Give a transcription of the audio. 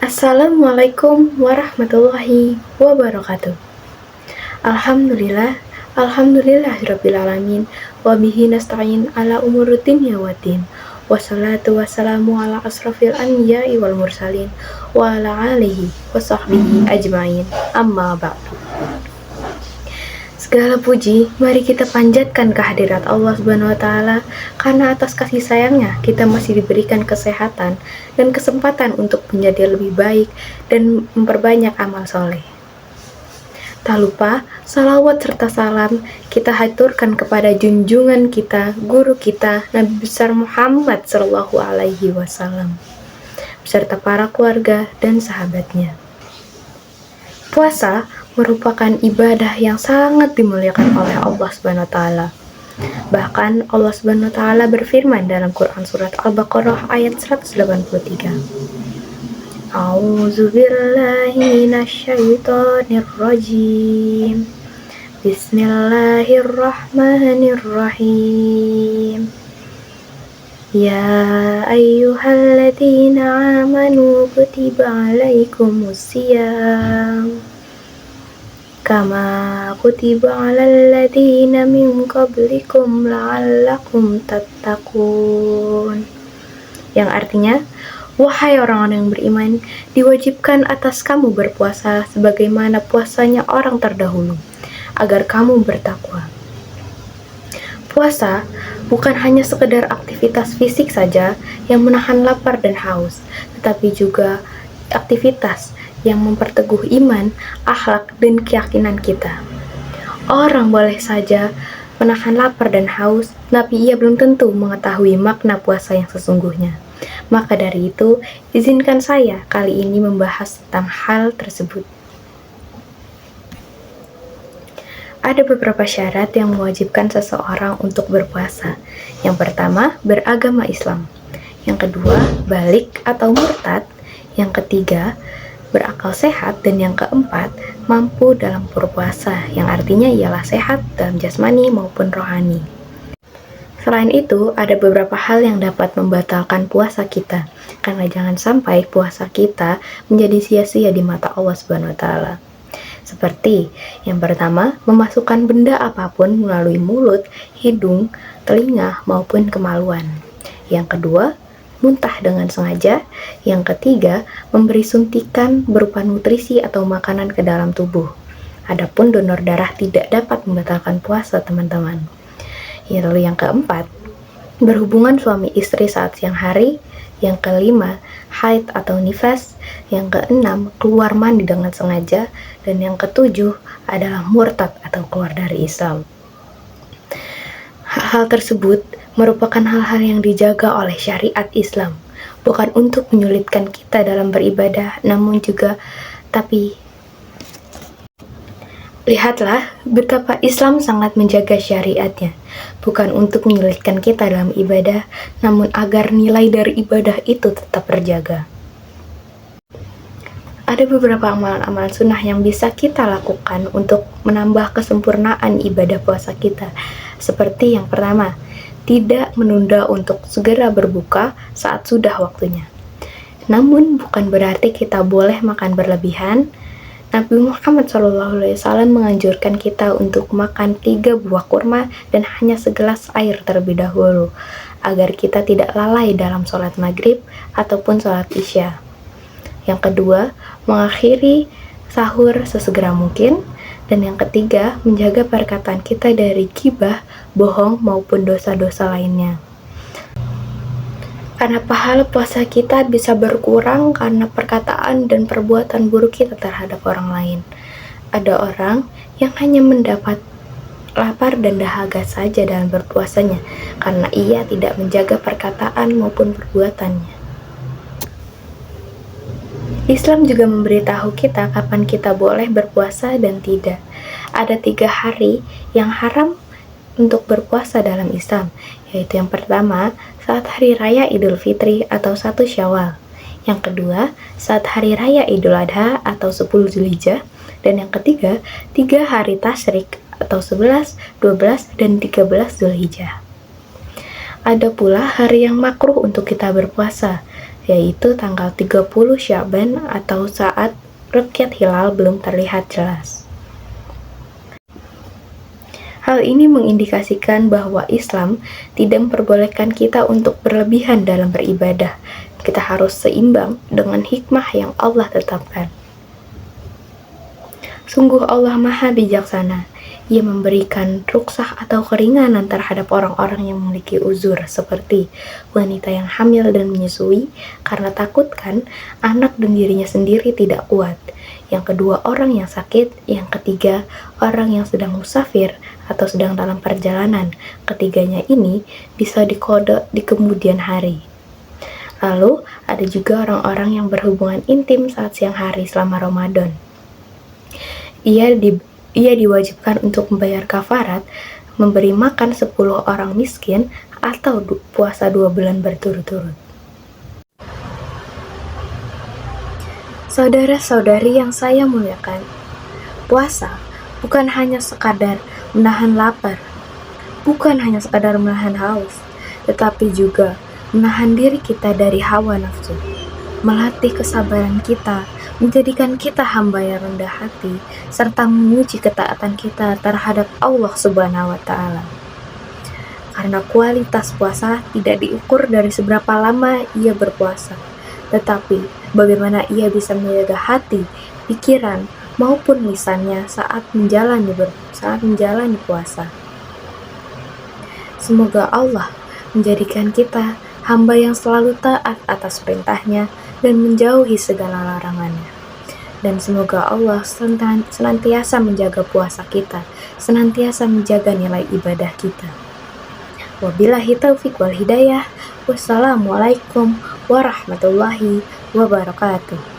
Assalamualaikum warahmatullahi wabarakatuh. Alhamdulillah, alhamdulillahirabbil alamin, wa bihi nasta'in ala umurid dunya waddin. Wassalatu wassalamu ala asrofil anbiya'i wal mursalin wa ala alihi wa sahbihi ajmain. Amma ba'du. Segala puji, mari kita panjatkan kehadirat Allah Subhanahu wa Ta'ala, karena atas kasih sayangnya kita masih diberikan kesehatan dan kesempatan untuk menjadi lebih baik dan memperbanyak amal soleh. Tak lupa, salawat serta salam kita haturkan kepada junjungan kita, guru kita, Nabi besar Muhammad Sallallahu Alaihi Wasallam, beserta para keluarga dan sahabatnya. Puasa merupakan ibadah yang sangat dimuliakan oleh Allah Subhanahu wa Ta'ala. Bahkan Allah Subhanahu wa Ta'ala berfirman dalam Quran surat Al-Baqarah ayat 183. A'udzu billahi minasyaitonir rajim. Bismillahirrahmanirrahim. Ya ayyuhalladzina amanu kutiba alaikumusiyam kama kutiba alal ladzina min qablikum la'allakum tattaqun. Yang artinya, wahai orang-orang yang beriman, diwajibkan atas kamu berpuasa sebagaimana puasanya orang terdahulu, agar kamu bertakwa. Puasa bukan hanya sekedar aktivitas fisik saja yang menahan lapar dan haus, tetapi juga aktivitas yang memperteguh iman, akhlak, dan keyakinan kita. Orang boleh saja menahan lapar dan haus, tapi ia belum tentu mengetahui makna puasa yang sesungguhnya. Maka dari itu, izinkan saya kali ini membahas tentang hal tersebut. Ada beberapa syarat yang mewajibkan seseorang untuk berpuasa. Yang pertama, beragama Islam. Yang kedua, balik atau murtad. Yang ketiga, berakal sehat. Dan yang keempat, mampu dalam berpuasa, yang artinya ialah sehat dalam jasmani maupun rohani. Selain itu, ada beberapa hal yang dapat membatalkan puasa kita, karena jangan sampai puasa kita menjadi sia-sia di mata Allah Subhanahu wa Ta'ala. Seperti yang pertama, memasukkan benda apapun melalui mulut, hidung, telinga, maupun kemaluan. Yang kedua, muntah dengan sengaja. Yang ketiga, memberi suntikan berupa nutrisi atau makanan ke dalam tubuh. Adapun donor darah tidak dapat membatalkan puasa, teman-teman. Lalu yang keempat, berhubungan suami istri saat siang hari. Yang kelima, haid atau nifas. Yang keenam, keluar mandi dengan sengaja. Dan yang ketujuh adalah murtad atau keluar dari Islam. Hal-hal tersebut merupakan hal-hal yang dijaga oleh syariat Islam, bukan untuk menyulitkan kita dalam beribadah, namun juga lihatlah betapa Islam sangat menjaga syariatnya, bukan untuk menyulitkan kita dalam ibadah, namun agar nilai dari ibadah itu tetap terjaga. Ada beberapa amalan-amalan sunnah yang bisa kita lakukan untuk menambah kesempurnaan ibadah puasa kita. Seperti yang pertama, tidak menunda untuk segera berbuka saat sudah waktunya. Namun bukan berarti kita boleh makan berlebihan. Nabi Muhammad SAW menganjurkan kita untuk makan 3 buah kurma dan hanya segelas air terlebih dahulu, agar kita tidak lalai dalam sholat maghrib ataupun sholat isya. Yang kedua, mengakhiri sahur sesegera mungkin. Dan yang ketiga, menjaga perkataan kita dari ghibah, bohong, maupun dosa-dosa lainnya. Karena pahala puasa kita bisa berkurang karena perkataan dan perbuatan buruk kita terhadap orang lain. Ada orang yang hanya mendapat lapar dan dahaga saja dalam berpuasanya, karena ia tidak menjaga perkataan maupun perbuatannya. Islam juga memberitahu kita kapan kita boleh berpuasa dan tidak. Ada 3 hari yang haram untuk berpuasa dalam Islam, yaitu yang pertama, saat hari raya Idul Fitri atau 1 Syawal. Yang kedua, saat hari raya Idul Adha atau 10 Zulhijjah. Dan yang ketiga, 3 hari Tasyrik atau 11, 12, dan 13 Zulhijjah. Ada pula hari yang makruh untuk kita berpuasa, yaitu tanggal 30 Sya'ban atau saat rukyat hilal belum terlihat jelas. Hal ini mengindikasikan bahwa Islam tidak memperbolehkan kita untuk berlebihan dalam beribadah. Kita harus seimbang dengan hikmah yang Allah tetapkan. Sungguh Allah Maha Bijaksana. Ia memberikan ruksah atau keringanan terhadap orang-orang yang memiliki uzur, seperti wanita yang hamil dan menyusui karena takutkan anak dan dirinya sendiri tidak kuat. Yang kedua, orang yang sakit. Yang ketiga, orang yang sedang musafir atau sedang dalam perjalanan. Ketiganya ini bisa dikodok di kemudian hari. Lalu, ada juga orang-orang yang berhubungan intim saat siang hari selama Ramadan. Ia diwajibkan untuk membayar kafarat, memberi makan 10 orang miskin, atau puasa 2 bulan berturut-turut. Saudara-saudari yang saya muliakan, puasa bukan hanya sekadar menahan lapar, bukan hanya sekadar menahan haus, tetapi juga menahan diri kita dari hawa nafsu, melatih kesabaran kita, menjadikan kita hamba yang rendah hati, serta menguji ketaatan kita terhadap Allah Subhanahu wa Ta'ala. Karena kualitas puasa tidak diukur dari seberapa lama ia berpuasa, tetapi bagaimana ia bisa menjaga hati, pikiran, maupun lisannya saat menjalani puasa. Semoga Allah menjadikan kita hamba yang selalu taat atas perintahnya dan menjauhi segala larangannya. Dan semoga Allah senantiasa menjaga puasa kita, senantiasa menjaga nilai ibadah kita. Wabillahi taufiq wal hidayah. Wassalamualaikum warahmatullahi wabarakatuh.